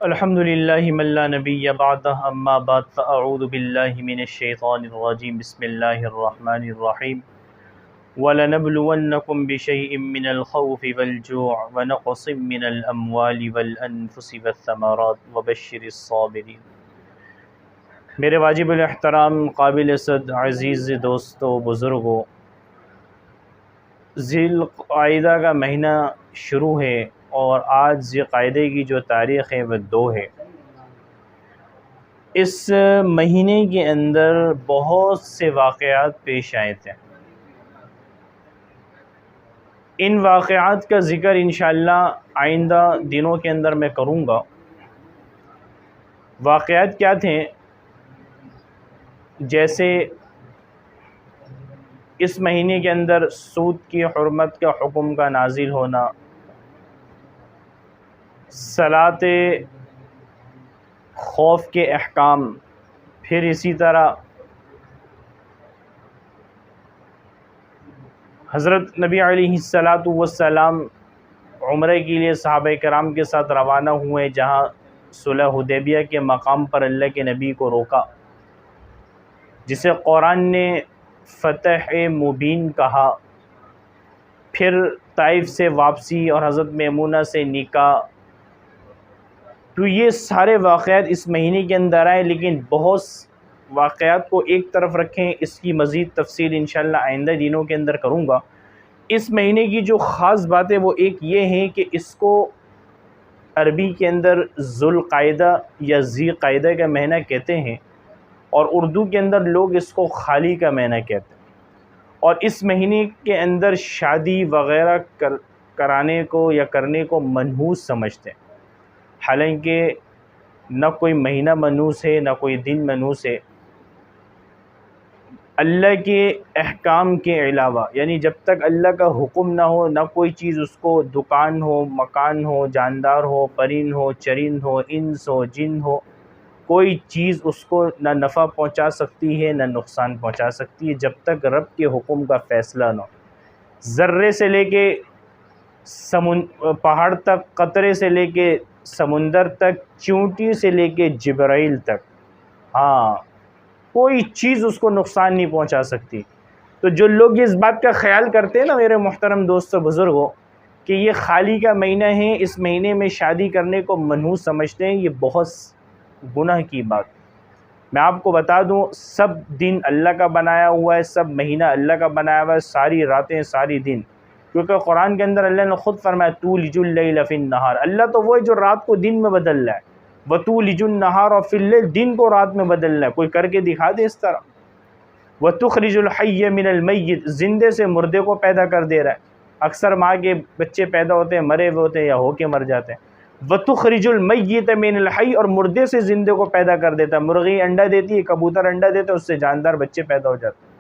الحمد للہ من لا نبی بعدہ اما بعد فاعوذ باللہ من الشیطان الرجیم بسم اللہ الرحمن الرحیم وَلَنَبْلُوَنَّكُمْ بِشَيْءٍ مِّنَ الْخَوْفِ وَالْجُوعِ وَنَقْصٍ مِّنَ الْأَمْوَالِ وَالْأَنفُسِ وَالثَّمَرَاتِ وَبَشِّرِ الصَّابِرِينَ۔ میرے واجب الاحترام قابل صد عزیز دوستو بزرگوں، ذی القعدہ کا مہینہ شروع ہے اور آج ذی القعدہ کی جو تاریخ ہے وہ 2 ہے۔ اس مہینے کے اندر بہت سے واقعات پیش آئے تھے۔ ان واقعات کا ذکر انشاءاللہ آئندہ دنوں کے اندر میں کروں گا۔ واقعات کیا تھے؟ جیسے اس مہینے کے اندر سود کی حرمت کا حکم کا نازل ہونا، صلاۃ خوف کے احکام، پھر اسی طرح حضرت نبی علیہ السلام عمرے کے لیے صحابہ کرام کے ساتھ روانہ ہوئے، جہاں صلح حدیبیہ کے مقام پر اللہ کے نبی کو روکا، جسے قرآن نے فتح مبین کہا۔ پھر طائف سے واپسی اور حضرت میمونہ سے نکاح۔ تو یہ سارے واقعات اس مہینے کے اندر آئے، لیکن بہت واقعات کو ایک طرف رکھیں، اس کی مزید تفصیل انشاءاللہ آئندہ دنوں کے اندر کروں گا۔ اس مہینے کی جو خاص بات ہے وہ ایک یہ ہے کہ اس کو عربی کے اندر ذو القعدہ یا ذی قعدہ کا مہینہ کہتے ہیں، اور اردو کے اندر لوگ اس کو خالی کا مہینہ کہتے ہیں، اور اس مہینے کے اندر شادی وغیرہ کرانے کو یا کرنے کو منحوس سمجھتے ہیں، حالانکہ نہ کوئی مہینہ منحوس ہے نہ کوئی دن منحوس ہے۔ اللہ کے احکام کے علاوہ، یعنی جب تک اللہ کا حکم نہ ہو، نہ کوئی چیز اس کو دکان ہو، مکان ہو، جاندار ہو، پرند ہو، چرند ہو، انس ہو، جن ہو، کوئی چیز اس کو نہ نفع پہنچا سکتی ہے نہ نقصان پہنچا سکتی ہے جب تک رب کے حکم کا فیصلہ نہ ہو۔ ذرے سے لے کے پہاڑ تک، قطرے سے لے کے سمندر تک، چونٹی سے لے کے جبرائیل تک، ہاں کوئی چیز اس کو نقصان نہیں پہنچا سکتی۔ تو جو لوگ اس بات کا خیال کرتے ہیں نا میرے محترم دوستو بزرگوں، کہ یہ خالی کا مہینہ ہے، اس مہینے میں شادی کرنے کو منحوس سمجھتے ہیں، یہ بہت گناہ کی بات۔ میں آپ کو بتا دوں، سب دن اللہ کا بنایا ہوا ہے، سب مہینہ اللہ کا بنایا ہوا ہے، ساری راتیں ساری دن، کیونکہ قرآن کے اندر اللہ نے خود فرمایا تولج اللیل فی النہار، اللہ تو وہ ہے جو رات کو دن میں بدل رہا ہے، وتولج النہار فی اللیل، دن کو رات میں بدل رہا ہے، کوئی کر کے دکھا دے اس طرح۔ وتخرج الحی من المیت، زندے سے مردے کو پیدا کر دے رہا ہے۔ اکثر ماں کے بچے پیدا ہوتے ہیں مرے ہوئے ہوتے ہیں یا ہو کے مر جاتے ہیں۔ وتخرج المیت من الحی، اور مردے سے زندے کو پیدا کر دیتا ہے، مرغی انڈا دیتی ہے، کبوتر انڈا دیتا ہے، اس سے جاندار بچے پیدا ہو جاتے ہیں۔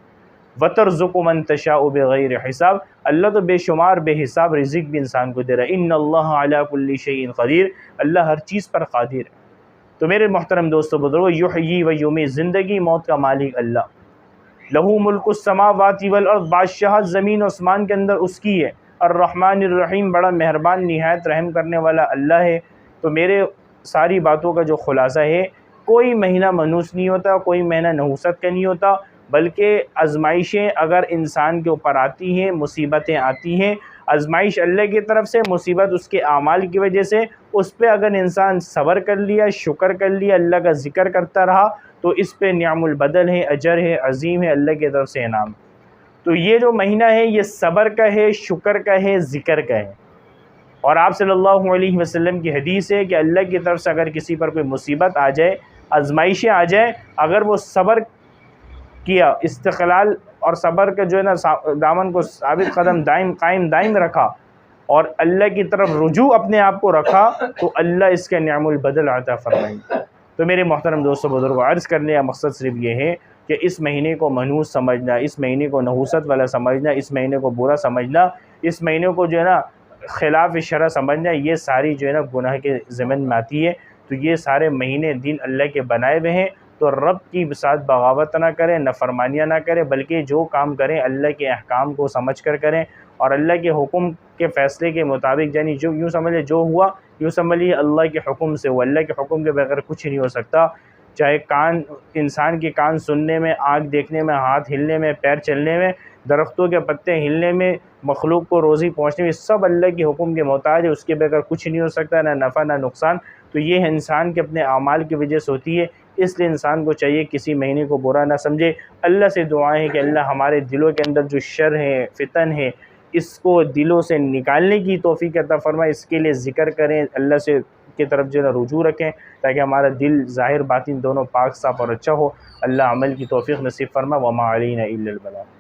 وترزق من تشاء بغیر حساب، اللہ تو بے شمار بے حساب رزق بھی انسان کو دے رہا ہے۔ ان اللہ علی کل شیء قدیر، اللہ ہر چیز پر قادر ہے۔ تو میرے محترم دوستو بزرگو، یحیی و یمیت، زندگی موت کا مالک اللہ، لہو ملک السماوات والارض، بادشاہت زمین و آسمان کے اندر اس کی ہے، الرحمن الرحیم، بڑا مہربان نہایت رحم کرنے والا اللہ ہے۔ تو میرے ساری باتوں کا جو خلاصہ ہے، کوئی مہینہ منحوس نہیں ہوتا، کوئی مہینہ نحوست کا نہیں ہوتا، بلکہ آزمائشیں اگر انسان کے اوپر آتی ہیں، مصیبتیں آتی ہیں، آزمائش اللہ کی طرف سے، مصیبت اس کے اعمال کی وجہ سے، اس پہ اگر انسان صبر کر لیا، شکر کر لیا، اللہ کا ذکر کرتا رہا، تو اس پہ نعم البدل ہے، اجر ہے، عظیم ہے، اللہ کی طرف سے انعام۔ تو یہ جو مہینہ ہے یہ صبر کا ہے، شکر کا ہے، ذکر کا ہے، اور آپ صلی اللہ علیہ وسلم کی حدیث ہے کہ اللہ کی طرف سے اگر کسی پر کوئی مصیبت آ جائے، آزمائشیں آ جائیں، اگر وہ صبر کیا، استقلال اور صبر کا جو ہے نا دامن کو ثابت قدم قائم رکھا، اور اللہ کی طرف رجوع اپنے آپ کو رکھا، تو اللہ اس کے نعم البدل عطا فرمائیں گے۔ تو میرے محترم دوستو بزرگوں، عرض کرنے کا مقصد صرف یہ ہے کہ اس مہینے کو منحوس سمجھنا، اس مہینے کو نحوست والا سمجھنا، اس مہینے کو برا سمجھنا، اس مہینے کو جو ہے نا خلاف شرع سمجھنا، یہ ساری جو ہے نا گناہ کے ضمن میں آتی ہے۔ تو یہ سارے مہینے دن اللہ کے بنائے ہوئے ہیں، تو رب کی ساتھ بغاوت نہ کریں، نافرمانیاں نہ کریں، بلکہ جو کام کریں اللہ کے احکام کو سمجھ کر کریں، اور اللہ کے حکم کے فیصلے کے مطابق، یعنی جو یوں سمجھے جو ہوا یوں سمجھیے اللہ کے حکم سے ہوا، اللہ کے حکم کے بغیر کچھ نہیں ہو سکتا۔ چاہے کان، انسان کے کان سننے میں، آنکھ دیکھنے میں، ہاتھ ہلنے میں، پیر چلنے میں، درختوں کے پتے ہلنے میں، مخلوق کو روزی پہنچنے میں، سب اللہ کے حکم کے محتاج ہے، اس کے بغیر کچھ نہیں ہو سکتا، نہ نفع نہ نقصان۔ تو یہ انسان کے اپنے اعمال کی وجہ سے ہوتی ہے، اس لیے انسان کو چاہیے کسی مہینے کو برا نہ سمجھے۔ اللہ سے دعائیں ہیں کہ اللہ ہمارے دلوں کے اندر جو شر ہے، فتن ہے، اس کو دلوں سے نکالنے کی توفیق عطا فرمائے، اس کے لیے ذکر کریں، اللہ سے کی طرف جو ہے رجوع رکھیں، تاکہ ہمارا دل ظاہر باطن دونوں پاک صاف اور اچھا ہو۔ اللہ عمل کی توفیق نصیب فرما۔ وما علینا الا البلاغ۔